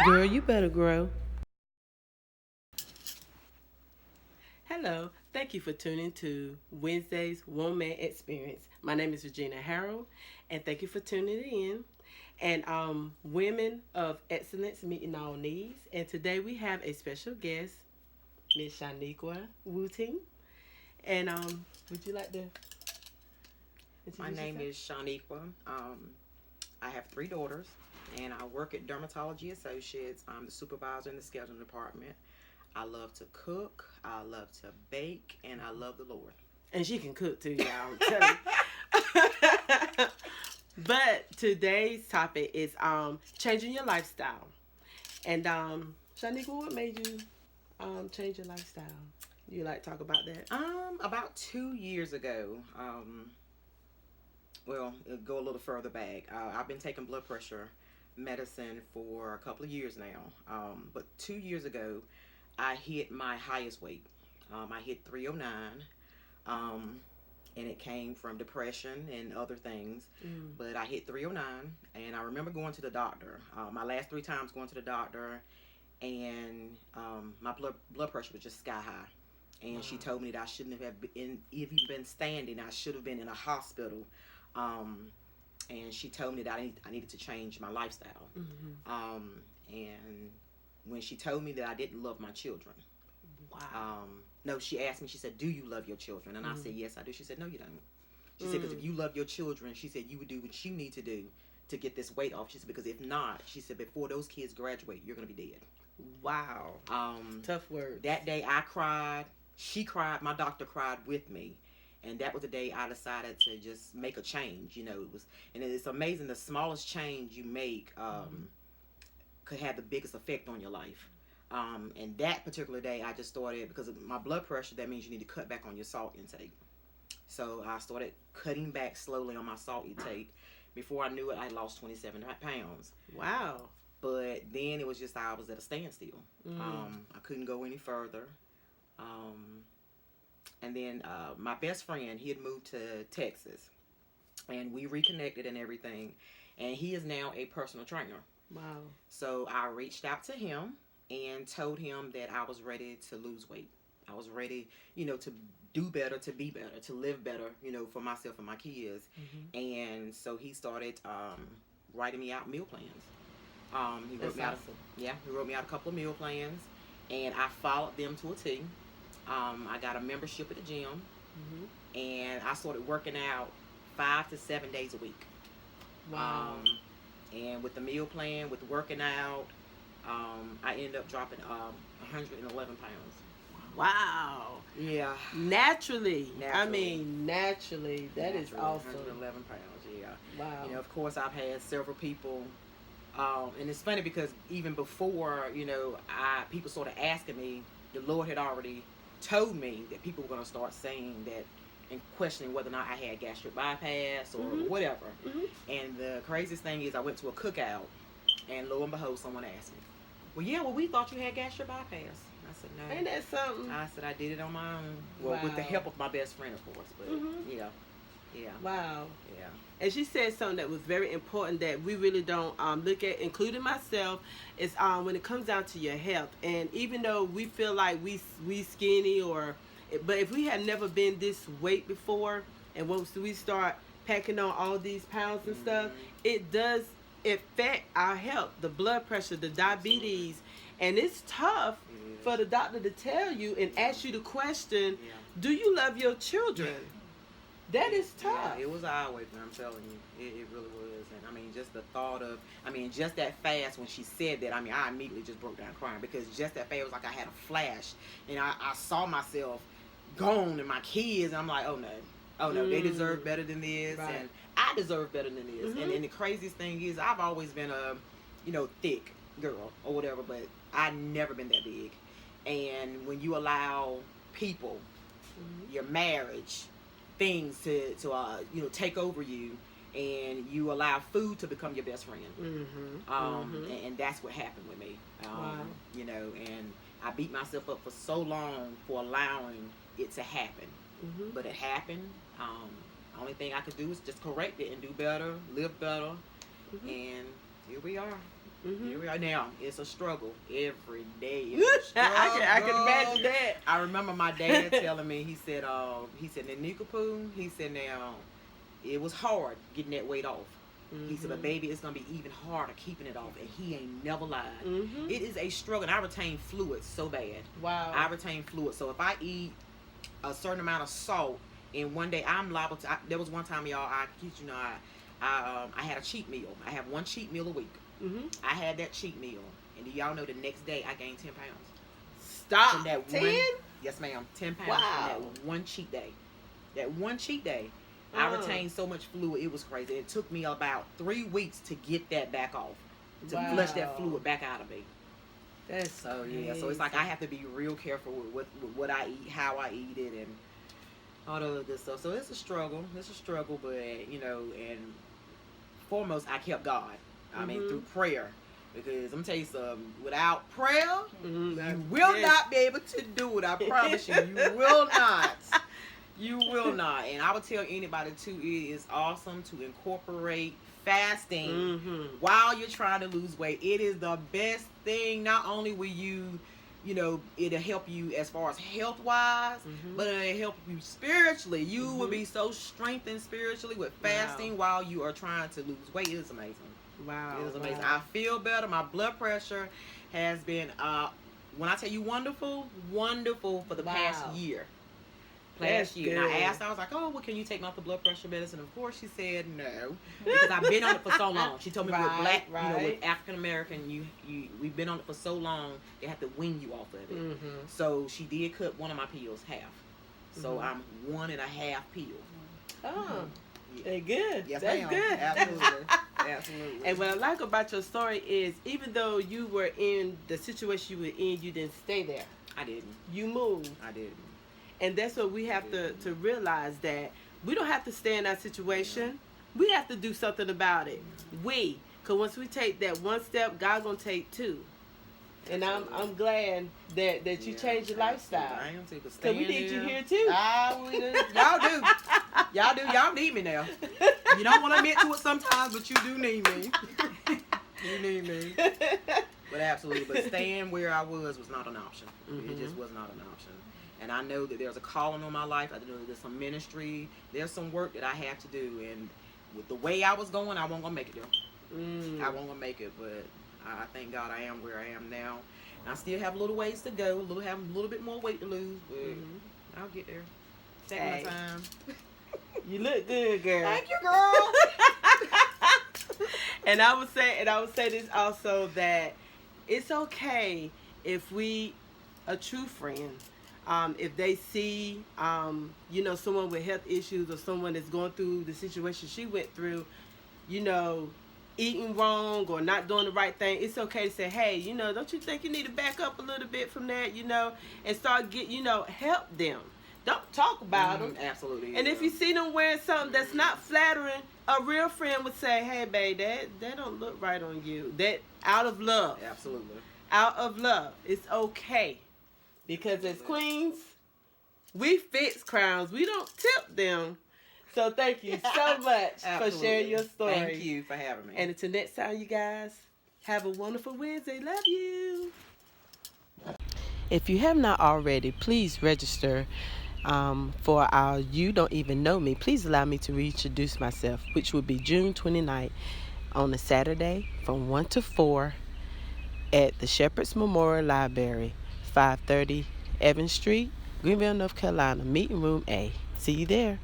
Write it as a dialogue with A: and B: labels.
A: Girl, you better grow. Hello, thank you for tuning to Wednesday's One Man Experience. My name is Regina Harrell, and thank you for tuning in. And Women of Excellence Meeting All Needs. And today we have a special guest, Miss Shaniqua Wooting. And would you like to
B: My
A: introduce
B: name
A: yourself?
B: is Shaniqua. I have three daughters, and I work at Dermatology Associates. I'm the supervisor in the scheduling department. I love to cook, I love to bake, and I love the Lord.
A: And she can cook too, y'all. I'm telling you. But today's topic is changing your lifestyle. And Shaniqua, what made you change your lifestyle? You like talk about that?
B: About 2 years ago, well, it'll go a little further back. I've been taking blood pressure medicine for a couple of years now. But 2 years ago, I hit my highest weight. I hit 309. And it came from depression and other things. But I hit 309, and I remember going to the doctor. My last three times going to the doctor, and my blood pressure was just sky high. And she told me that I shouldn't have even been standing. I should have been in a hospital. And she told me that I needed to change my lifestyle. And when she told me that I didn't love my children,
A: Wow.
B: no, she asked me, she said, do you love your children? And I said, yes, I do. She said, no, you don't. She said, because if you love your children, she said, you would do what you need to do to get this weight off. She said, because if not, she said, before those kids graduate, you're going to be dead.
A: Wow. Tough word.
B: That day I cried. She cried. My doctor cried with me. And that was the day I decided to just make a change. You know, and it's amazing, the smallest change you make could have the biggest effect on your life. And that particular day, I just started, because of my blood pressure, that means you need to cut back on your salt intake. So I started cutting back slowly on my salt intake. Before I knew it, I lost 27 pounds.
A: Wow.
B: But then it was just, I was at a standstill. I couldn't go any further. And then my best friend, he had moved to Texas. And we reconnected and everything. And he is now a personal trainer.
A: Wow.
B: So I reached out to him and told him that I was ready to lose weight. I was ready, to do better, to be better, to live better, for myself and my kids. And so he started writing me out meal plans. He wrote me out, he wrote me out a couple of meal plans, and I followed them to a T. I got a membership at the gym, and I started working out 5 to 7 days a week.
A: Wow.
B: And with the meal plan, with working out, I ended up dropping 111 pounds.
A: Wow.
B: Yeah.
A: Naturally. I mean, naturally. That is awesome.
B: 111 pounds, yeah.
A: Wow.
B: Of course, I've had several people, and it's funny because even before, people started asking me, the Lord had already told me that people were going to start saying that and questioning whether or not I had gastric bypass or whatever. And the craziest thing is I went to a cookout, and lo and behold, someone asked me, well, we thought you had gastric bypass. I said, no.
A: Ain't that something?
B: I said, I did it on my own. Well, with the help of my best friend, of course. But, yeah.
A: Wow.
B: Yeah.
A: And she said something that was very important that we really don't look at, including myself, is when it comes down to your health. And even though we feel like we skinny but if we have never been this weight before, and once we start packing on all these pounds and stuff, it does affect our health, the blood pressure, the diabetes, and it's tough for the doctor to tell you and ask you the question, do you love your children? That is tough.
B: Yeah, it was eye-awakening, I'm telling you. It really was. And I mean, just the thought of, just that fast when she said that, I immediately just broke down crying, because just that fast, it was like I had a flash. And I saw myself gone and my kids, and I'm like, oh no, they deserve better than this.
A: Right.
B: And I deserve better than this. And the craziest thing is, I've always been a, thick girl or whatever, but I've never been that big. And when you allow people, your marriage, things to take over you, and you allow food to become your best friend. And that's what happened with me.
A: Wow.
B: And I beat myself up for so long for allowing it to happen. But it happened. Only thing I could do is just correct it and do better, live better. And here we are. Here we are now. It's a struggle every day. It's a
A: I can imagine
B: struggle.
A: that.
B: I remember my dad telling me. He said, Nikapoo, he said, now it was hard getting that weight off. He said, but baby, it's gonna be even harder keeping it off, and he ain't never lied. It is a struggle, and I retain fluid so bad.
A: Wow.
B: I retain fluid, so if I eat a certain amount of salt, and one day I'm liable to. There was one time, y'all. I kid you not. I had a cheat meal. I have one cheat meal a week. I had that cheat meal, and do y'all know the next day I gained 10 pounds?
A: Stop.
B: From that
A: 10?
B: Yes, ma'am. 10 pounds
A: Wow.
B: from that one cheat day. That one cheat day, I retained so much fluid. It was crazy. It took me about 3 weeks to get that back off, to flush that fluid back out of me.
A: That's
B: so yeah. So it's like I have to be real careful with what I eat, how I eat it, and all the other good stuff. So it's a struggle. It's a struggle, but and foremost, I kept God. I mean, through prayer. Because I'm gonna tell you something, without prayer, you will not be able to do it. I promise you, you will not. You will not. And I would tell anybody too, it is awesome to incorporate fasting while you're trying to lose weight. It is the best thing. Not only will it'll help you as far as health wise, but it'll help you spiritually. You will be so strengthened spiritually with fasting while you are trying to lose weight. It is amazing.
A: Wow.
B: It is amazing. I feel better. My blood pressure has been, when I tell you wonderful for the past year. Last year. And I asked, I was like, oh, well, can you take me off the blood pressure medicine? Of course, she said no. Because I've been on it for so long. She told me with black, with African American, we've been on it for so long, they have to wean you off of it. So she did cut one of my pills half. So I'm 1.5 pills.
A: Oh. They're good.
B: Yes,
A: that's
B: ma'am.
A: good.
B: Absolutely. Absolutely.
A: And what I like about your story is, even though you were in the situation you were in, you didn't stay there.
B: I didn't.
A: You moved.
B: I didn't.
A: And that's what we have to realize, that we don't have to stay in that situation. We have to do something about it. Because once we take that one step, God gonna take two. And I'm glad that you changed your lifestyle.
B: I am too. Because
A: we need you here too.
B: Y'all do. Y'all need me now. You don't want to admit to it sometimes, but you do need me. You need me. But absolutely. But staying where I was not an option. It just was not an option. And I know that there's a calling on my life. I know that there's some ministry. There's some work that I have to do. And with the way I was going, I wasn't going to make it there. I wasn't going to make it. But I thank God I am where I am now. And I still have a little ways to go. Have a little bit more weight to lose. But I'll get there. Take my time.
A: You look good, girl.
B: Thank you, girl.
A: And I would say this also, that it's okay if a true friend, if they see, someone with health issues or someone that's going through the situation she went through, eating wrong or not doing the right thing, it's okay to say, hey, don't you think you need to back up a little bit from that, and start help them. Don't talk about them.
B: Absolutely.
A: And if you see them wearing something that's not flattering, a real friend would say, hey, babe, that don't look right on you. That out of love.
B: Absolutely.
A: Out of love. It's okay. Because as queens, we fix crowns. We don't tip them. So thank you so much for sharing your story.
B: Thank you for having me.
A: And until next time, you guys, have a wonderful Wednesday. Love you. If you have not already, please register for our You Don't Even Know Me. Please allow me to reintroduce myself, which will be June 29th on a Saturday from 1 to 4 at the Shepherd's Memorial Library, 530 Evans Street, Greenville, North Carolina, Meeting Room A. See you there.